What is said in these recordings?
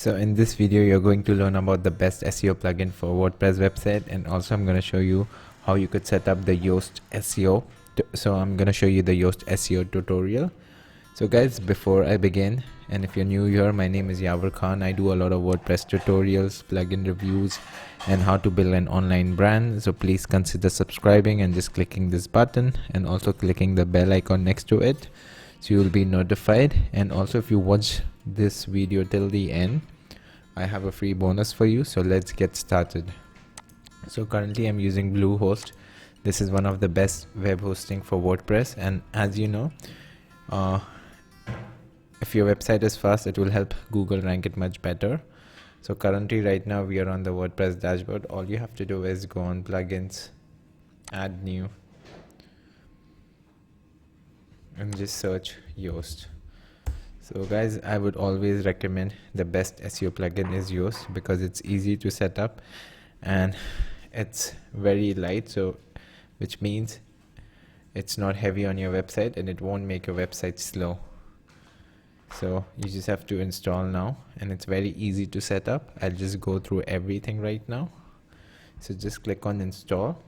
So in this video you're going to learn about the best SEO plugin for WordPress website, and also I'm going to show you how you could set up the Yoast SEO. So I'm going to show you the Yoast SEO tutorial. So guys, before I begin, and if you're new here, my name is Yavar Khan. I do a lot of WordPress tutorials, plugin reviews, and how to build an online brand. So please consider subscribing and just clicking this button and also clicking the bell icon next to it, so you will be notified. And also, if you watch this video till the end, I have a free bonus for you. So let's get started. So currently I'm using Bluehost. This is one of the best web hosting for WordPress, and as you know, if your website is fast, it will help Google rank it much better. So currently right now we are on the WordPress dashboard. All you have to do is go on plugins, add new, and just search Yoast. So guys, I would always recommend the best SEO plugin is Yoast, because it's easy to set up and it's very light, so which means it's not heavy on your website and it won't make your website slow. So you just have to install now, and it's very easy to set up. I'll just go through everything right now. So just click on install.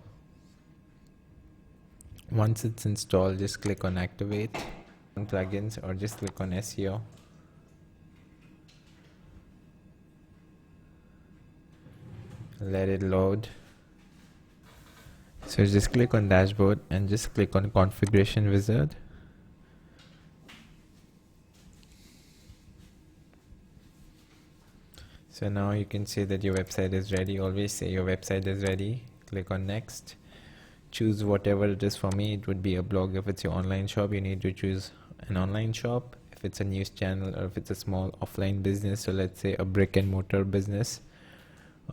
Once it's installed, just click on activate on plugins, or just click on SEO. Let it load. So just click on dashboard and just click on configuration wizard. So now you can see that your website is ready. Always say your website is ready. Click on next. Choose whatever it is. For me, it would be a blog. If it's your online shop, you need to choose an online shop. If it's a news channel, or if it's a small offline business, so let's say a brick and mortar business.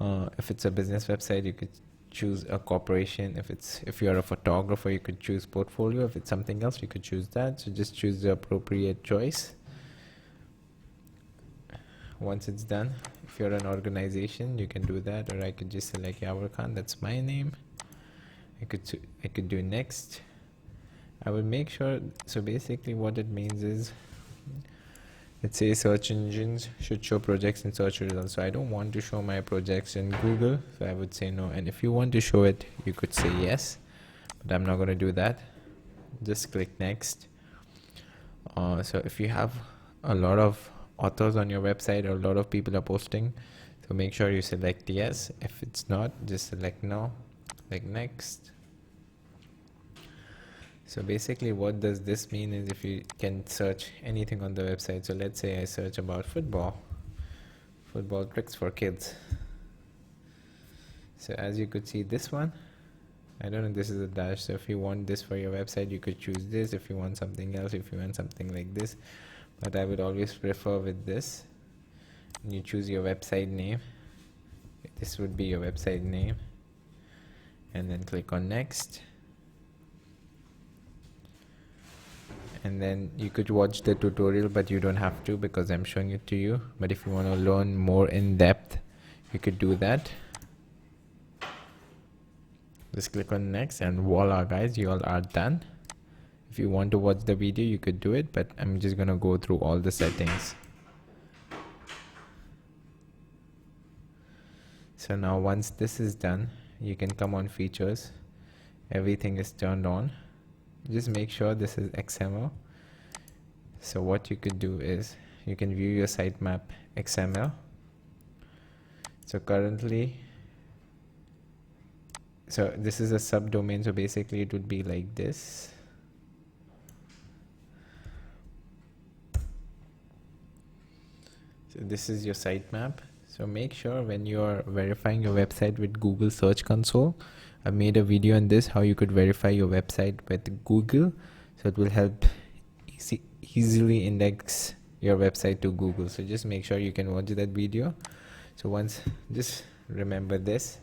If it's a business website, you could choose a corporation. If you are a photographer, you could choose portfolio. If it's something else, you could choose that. So just choose the appropriate choice. Once it's done, if you're an organization, you can do that, or I could just select Yavar Khan. That's my name. I could do next. I will make sure. So basically what it means is, let's say search engines should show projects in search results. So I don't want to show my projects in Google, so I would say no. And if you want to show it, you could say yes, but I'm not going to do that. Just click next. So if you have a lot of authors on your website, or a lot of people are posting, so make sure you select yes. If it's not, just select no. Click next. So basically what does this mean is, if you can search anything on the website. So let's say I search about football tricks for kids. So as you could see, this one, I don't know, this is a dash. So if you want this for your website, you could choose this. If you want something else, if you want something like this, but I would always prefer with this. And you choose your website name. This would be your website name, and then click on next. And then you could watch the tutorial, but you don't have to, because I'm showing it to you. But if you want to learn more in depth, you could do that. Just click on next, and voila guys, you all are done. If you want to watch the video, you could do it, but I'm just gonna go through all the settings. So now once this is done, you can come on features. Everything is turned on. Just make sure this is XML. So what you could do is, you can view your sitemap XML. So currently, so this is a subdomain, so basically it would be like this. So this is your sitemap. So make sure when you are verifying your website with Google Search Console, I made a video on this, how you could verify your website with Google. So it will help easily index your website to Google. So just make sure you can watch that video. So once, just remember this,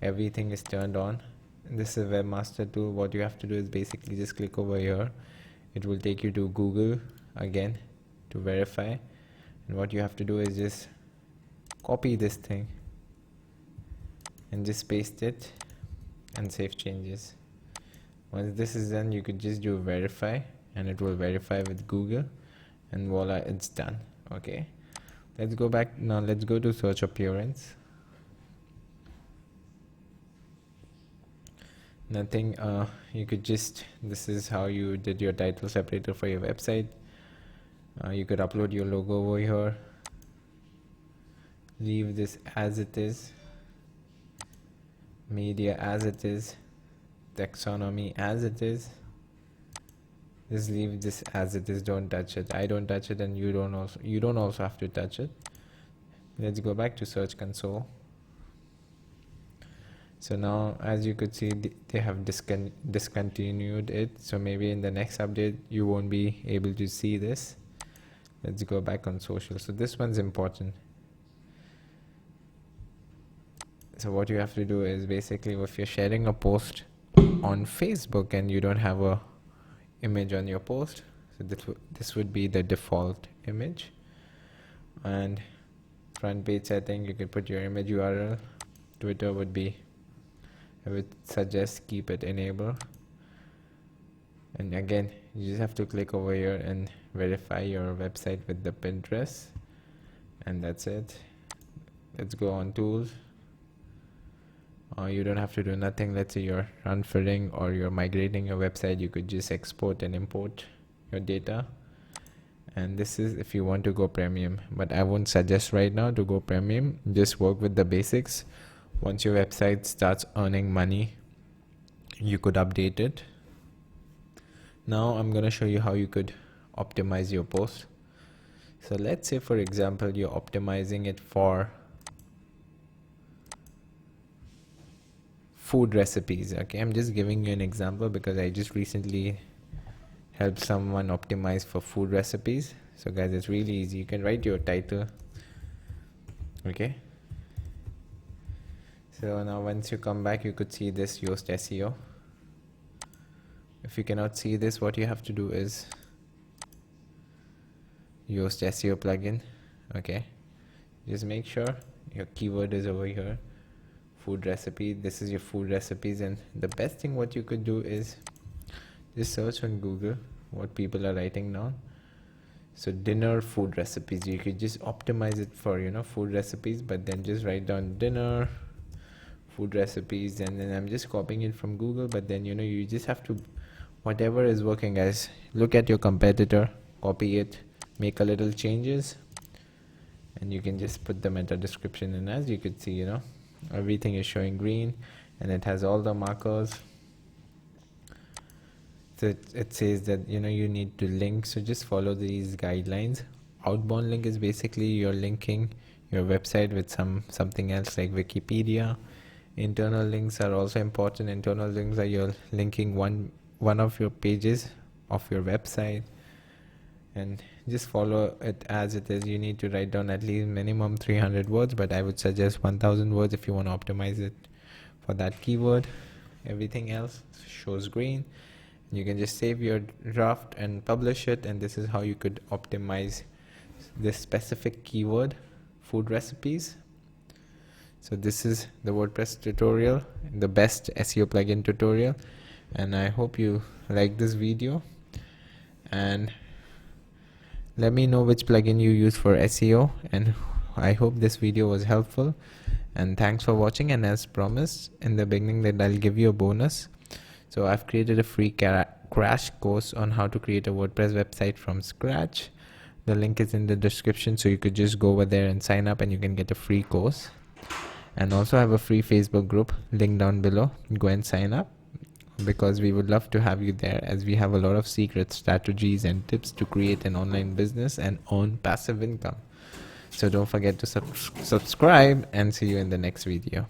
everything is turned on. And this is Webmaster Tool. What you have to do is basically just click over here. It will take you to Google again to verify. And what you have to do is just copy this thing and just paste it and save changes. Once this is done, you could just do verify, and it will verify with Google, and voila, it's done. Okay, Let's go back now. Let's go to search appearance. Nothing. You could just, this is how you did your title separator for your website. You could upload your logo over here. Leave this as it is. Media as it is. Taxonomy as it is. Just leave this as it is. Don't touch it. I don't touch it, and you don't also have to touch it. Let's go back to search console. So now, as you could see, they have discontinued it. So maybe in the next update you won't be able to see this. Let's go back on social. So this one's important. So what you have to do is, basically, if you're sharing a post on Facebook and you don't have a image on your post, so this would be the default image. And front page setting, you could put your image URL. Twitter would be, I would suggest keep it enabled. And again, you just have to click over here and verify your website with the Pinterest, and that's it. Let's go on tools. You don't have to do nothing. Let's say you're transferring or you're migrating your website, you could just export and import your data. And this is if you want to go premium, but I won't suggest right now to go premium. Just work with the basics. Once your website starts earning money, you could update it. Now I'm going to show you how you could optimize your post. So let's say, for example, you're optimizing it for food recipes. Okay, I'm just giving you an example because I just recently helped someone optimize for food recipes. So guys, it's really easy. You can write your title. Okay, so now once you come back, you could see this Yoast SEO. If you cannot see this, what you have to do is Yoast SEO plugin. Okay, just make sure your keyword is over here, food recipe. This is your food recipes, and the best thing what you could do is just search on Google what people are writing down. So dinner food recipes, you could just optimize it for, you know, food recipes, but then just write down dinner food recipes, and then I'm just copying it from Google. But then, you know, you just have to, whatever is working, guys, look at your competitor, copy it, make a little changes, and you can just put the meta description in. As you could see, you know, everything is showing green and it has all the markers. So it says that, you know, you need to link, so just follow these guidelines. Outbound link is basically you're linking your website with something else like Wikipedia. Internal links are also important. Internal links are you're linking one of your pages of your website, and just follow it as it is. You need to write down at least minimum 300 words, but I would suggest 1000 words if you want to optimize it for that keyword. Everything else shows green. You can just save your draft and publish it, and this is how you could optimize this specific keyword, food recipes. So this is the WordPress tutorial, the best SEO plugin tutorial, and I hope you like this video, and let me know which plugin you use for SEO, and I hope this video was helpful, and thanks for watching. And as promised in the beginning that I'll give you a bonus. So I've created a free crash course on how to create a WordPress website from scratch. The link is in the description, so you could just go over there and sign up and you can get a free course. And also I have a free Facebook group, link down below. Go and sign up, because we would love to have you there, as we have a lot of secret strategies and tips to create an online business and earn passive income. So don't forget to subscribe, and see you in the next video.